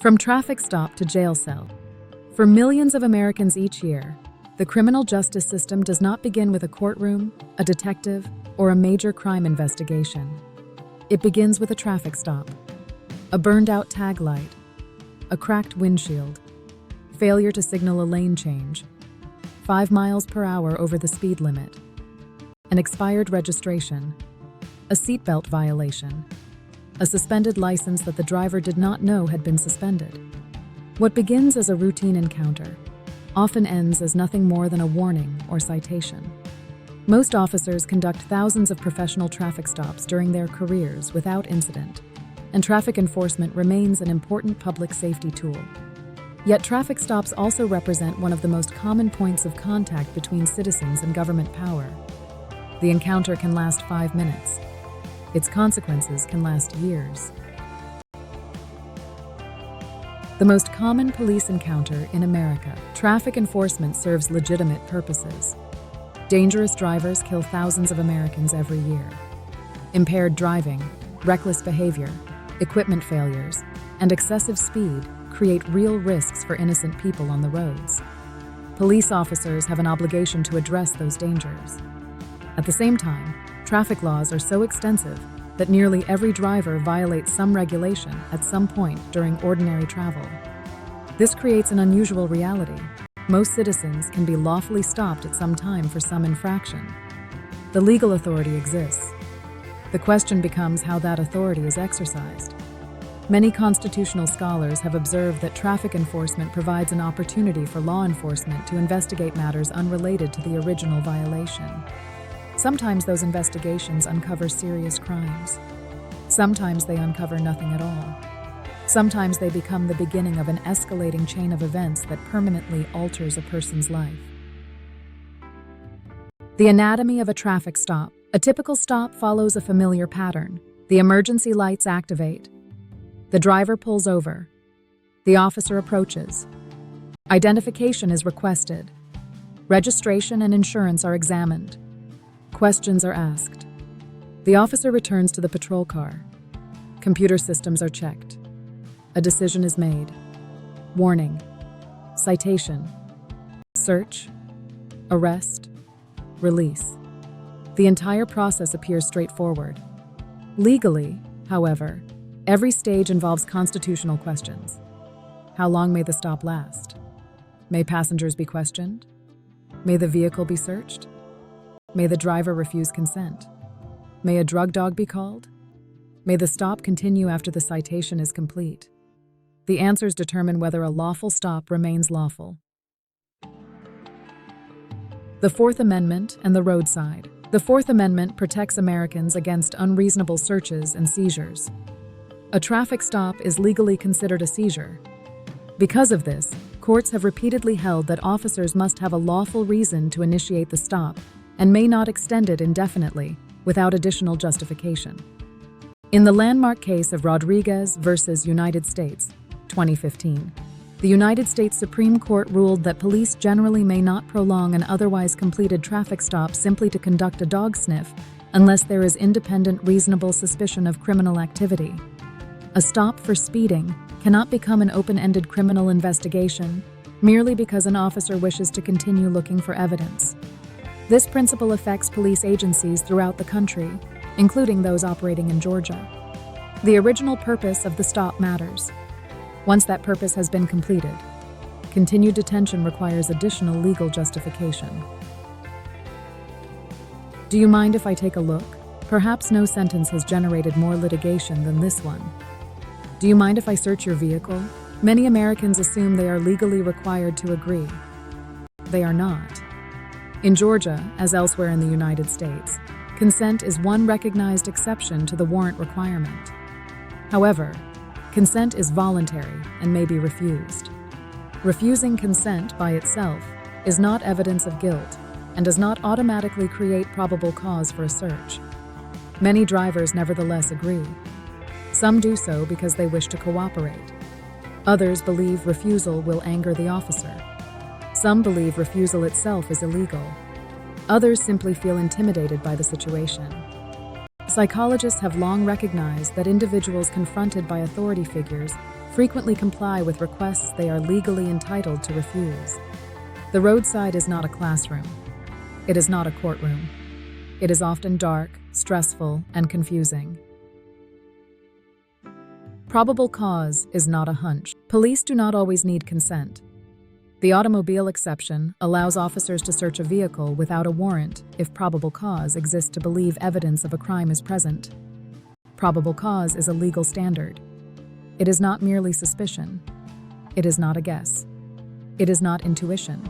From traffic stop to jail cell. For millions of Americans each year, the criminal justice system does not begin with a courtroom, a detective, or a major crime investigation. It begins with a traffic stop, a burned-out tag light, a cracked windshield, failure to signal a lane change, 5 miles per hour over the speed limit, an expired registration, a seatbelt violation, a suspended license that the driver did not know had been suspended. What begins as a routine encounter often ends as nothing more than a warning or citation. Most officers conduct thousands of professional traffic stops during their careers without incident, and traffic enforcement remains an important public safety tool. Yet traffic stops also represent one of the most common points of contact between citizens and government power. The encounter can last 5 minutes. Its consequences can last years. The most common police encounter in America. Traffic enforcement serves legitimate purposes. Dangerous drivers kill thousands of Americans every year. Impaired driving, reckless behavior, equipment failures, and excessive speed create real risks for innocent people on the roads. Police officers have an obligation to address those dangers. At the same time, traffic laws are so extensive that nearly every driver violates some regulation at some point during ordinary travel. This creates an unusual reality. Most citizens can be lawfully stopped at some time for some infraction. The legal authority exists. The question becomes how that authority is exercised. Many constitutional scholars have observed that traffic enforcement provides an opportunity for law enforcement to investigate matters unrelated to the original violation. Sometimes those investigations uncover serious crimes. Sometimes they uncover nothing at all. Sometimes they become the beginning of an escalating chain of events that permanently alters a person's life. The anatomy of a traffic stop. A typical stop follows a familiar pattern. The emergency lights activate. The driver pulls over. The officer approaches. Identification is requested. Registration and insurance are examined. Questions are asked. The officer returns to the patrol car. Computer systems are checked. A decision is made. Warning, citation, search, arrest, release. The entire process appears straightforward. Legally, however, every stage involves constitutional questions. How long may the stop last? May passengers be questioned? May the vehicle be searched? May the driver refuse consent? May a drug dog be called? May the stop continue after the citation is complete? The answers determine whether a lawful stop remains lawful. The Fourth Amendment and the roadside. The Fourth Amendment protects Americans against unreasonable searches and seizures. A traffic stop is legally considered a seizure. Because of this, courts have repeatedly held that officers must have a lawful reason to initiate the stop and may not extend it indefinitely without additional justification. In the landmark case of Rodriguez versus United States, 2015, the United States Supreme Court ruled that police generally may not prolong an otherwise completed traffic stop simply to conduct a dog sniff unless there is independent, reasonable suspicion of criminal activity. A stop for speeding cannot become an open-ended criminal investigation merely because an officer wishes to continue looking for evidence. This principle affects police agencies throughout the country, including those operating in Georgia. The original purpose of the stop matters. Once that purpose has been completed, continued detention requires additional legal justification. Do you mind if I take a look? Perhaps no sentence has generated more litigation than this one. Do you mind if I search your vehicle? Many Americans assume they are legally required to agree. They are not. In Georgia, as elsewhere in the United States, consent is one recognized exception to the warrant requirement. However, consent is voluntary and may be refused. Refusing consent by itself is not evidence of guilt and does not automatically create probable cause for a search. Many drivers nevertheless agree. Some do so because they wish to cooperate. Others believe refusal will anger the officer. Some believe refusal itself is illegal. Others simply feel intimidated by the situation. Psychologists have long recognized that individuals confronted by authority figures frequently comply with requests they are legally entitled to refuse. The roadside is not a classroom. It is not a courtroom. It is often dark, stressful, and confusing. Probable cause is not a hunch. Police do not always need consent. The automobile exception allows officers to search a vehicle without a warrant if probable cause exists to believe evidence of a crime is present. Probable cause is a legal standard. It is not merely suspicion. It is not a guess. It is not intuition.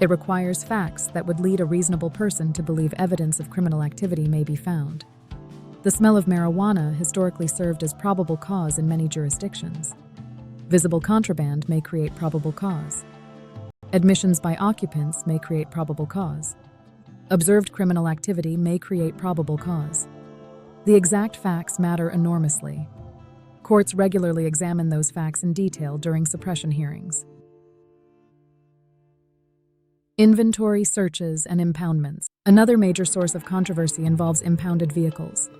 It requires facts that would lead a reasonable person to believe evidence of criminal activity may be found. The smell of marijuana historically served as probable cause in many jurisdictions. Visible contraband may create probable cause. Admissions by occupants may create probable cause. Observed criminal activity may create probable cause. The exact facts matter enormously. Courts regularly examine those facts in detail during suppression hearings. Inventory searches and impoundments. Another major source of controversy involves impounded vehicles.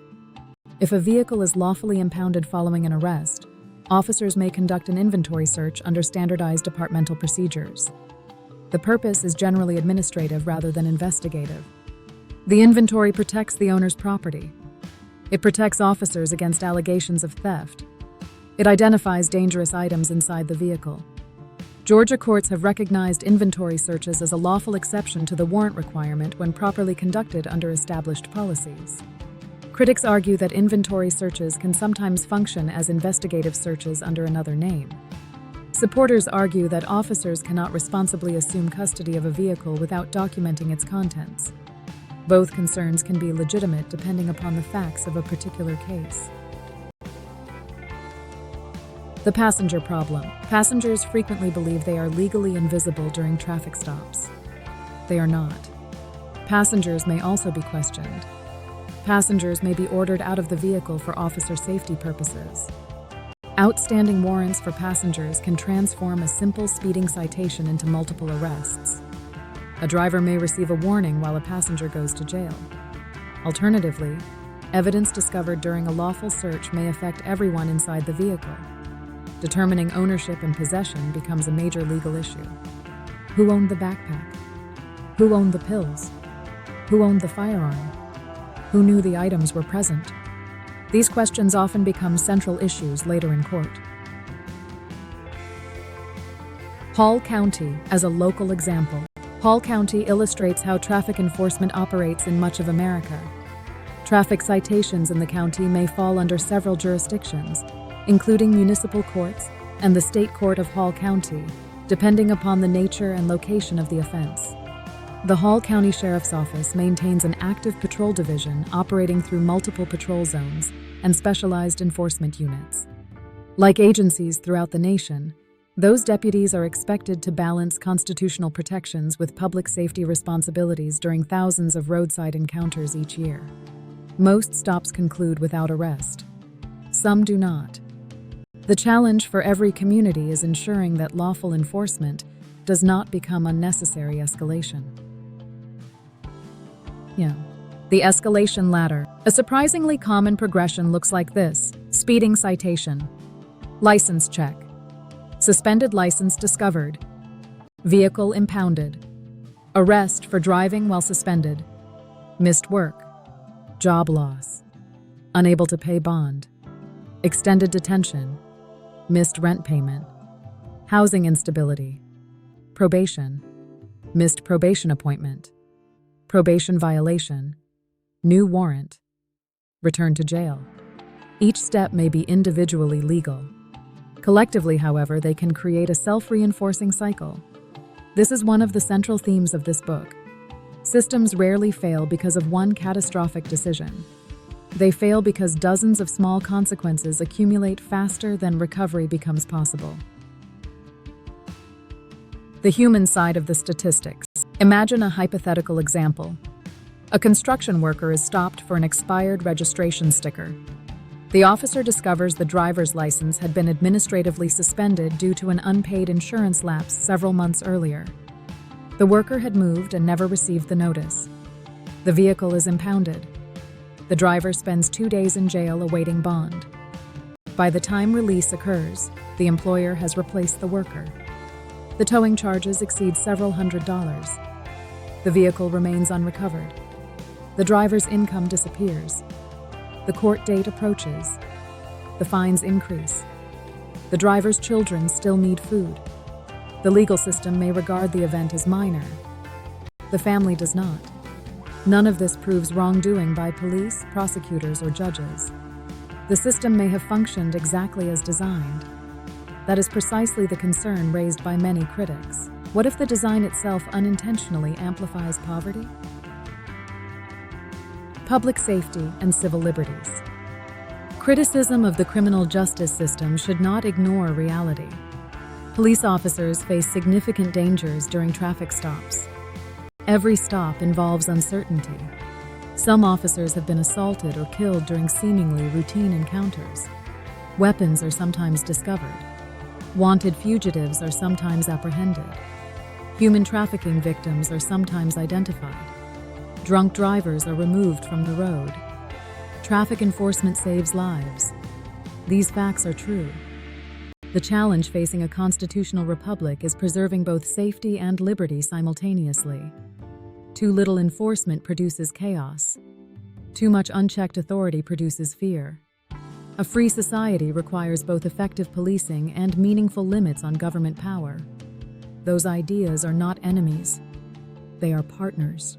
If a vehicle is lawfully impounded following an arrest, officers may conduct an inventory search under standardized departmental procedures. The purpose is generally administrative rather than investigative. The inventory protects the owner's property. It protects officers against allegations of theft. It identifies dangerous items inside the vehicle. Georgia courts have recognized inventory searches as a lawful exception to the warrant requirement when properly conducted under established policies. Critics argue that inventory searches can sometimes function as investigative searches under another name. Supporters argue that officers cannot responsibly assume custody of a vehicle without documenting its contents. Both concerns can be legitimate depending upon the facts of a particular case. The passenger problem. Passengers frequently believe they are legally invisible during traffic stops. They are not. Passengers may also be questioned. Passengers may be ordered out of the vehicle for officer safety purposes. Outstanding warrants for passengers can transform a simple speeding citation into multiple arrests. A driver may receive a warning while a passenger goes to jail. Alternatively, evidence discovered during a lawful search may affect everyone inside the vehicle. Determining ownership and possession becomes a major legal issue. Who owned the backpack? Who owned the pills? Who owned the firearm? Who knew the items were present? These questions often become central issues later in court. Hall County as a local example. Hall County illustrates how traffic enforcement operates in much of America. Traffic citations in the county may fall under several jurisdictions, including municipal courts and the state court of Hall County, depending upon the nature and location of the offense. The Hall County Sheriff's Office maintains an active patrol division operating through multiple patrol zones and specialized enforcement units. Like agencies throughout the nation, those deputies are expected to balance constitutional protections with public safety responsibilities during thousands of roadside encounters each year. Most stops conclude without arrest. Some do not. The challenge for every community is ensuring that lawful enforcement does not become unnecessary escalation. The escalation ladder. A surprisingly common progression looks like this: speeding citation, license check, suspended license discovered, vehicle impounded, arrest for driving while suspended, missed work, job loss, unable to pay bond, extended detention, missed rent payment, housing instability, probation, missed probation appointment, probation violation, new warrant, return to jail. Each step may be individually legal. Collectively, however, they can create a self-reinforcing cycle. This is one of the central themes of this book. Systems rarely fail because of one catastrophic decision. They fail because dozens of small consequences accumulate faster than recovery becomes possible. The human side of the statistics. Imagine a hypothetical example. A construction worker is stopped for an expired registration sticker. The officer discovers the driver's license had been administratively suspended due to an unpaid insurance lapse several months earlier. The worker had moved and never received the notice. The vehicle is impounded. The driver spends 2 days in jail awaiting bond. By the time release occurs, the employer has replaced the worker. The towing charges exceed several $100s. The vehicle remains unrecovered. The driver's income disappears. The court date approaches. The fines increase. The driver's children still need food. The legal system may regard the event as minor. The family does not. None of this proves wrongdoing by police, prosecutors, or judges. The system may have functioned exactly as designed. That is precisely the concern raised by many critics. What if the design itself unintentionally amplifies poverty? Public safety and civil liberties. Criticism of the criminal justice system should not ignore reality. Police officers face significant dangers during traffic stops. Every stop involves uncertainty. Some officers have been assaulted or killed during seemingly routine encounters. Weapons are sometimes discovered. Wanted fugitives are sometimes apprehended. Human trafficking victims are sometimes identified. Drunk drivers are removed from the road. Traffic enforcement saves lives. These facts are true. The challenge facing a constitutional republic is preserving both safety and liberty simultaneously. Too little enforcement produces chaos. Too much unchecked authority produces fear. A free society requires both effective policing and meaningful limits on government power. Those ideas are not enemies. They are partners.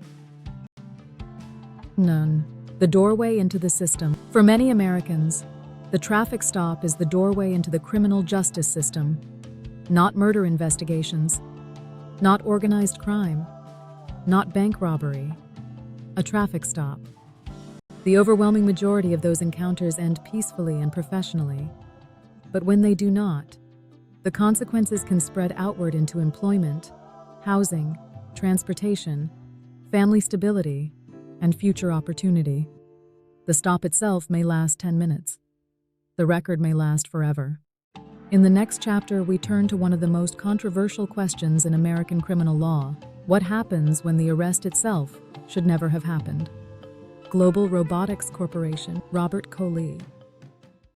None. The doorway into the system. For many Americans, the traffic stop is the doorway into the criminal justice system. Not murder investigations. Not organized crime. Not bank robbery. A traffic stop. The overwhelming majority of those encounters end peacefully and professionally. But when they do not, the consequences can spread outward into employment, housing, transportation, family stability, and future opportunity. The stop itself may last 10 minutes. The record may last forever. In the next chapter, we turn to one of the most controversial questions in American criminal law. What happens when the arrest itself should never have happened? Global Robotics Corporation, Robert Colee.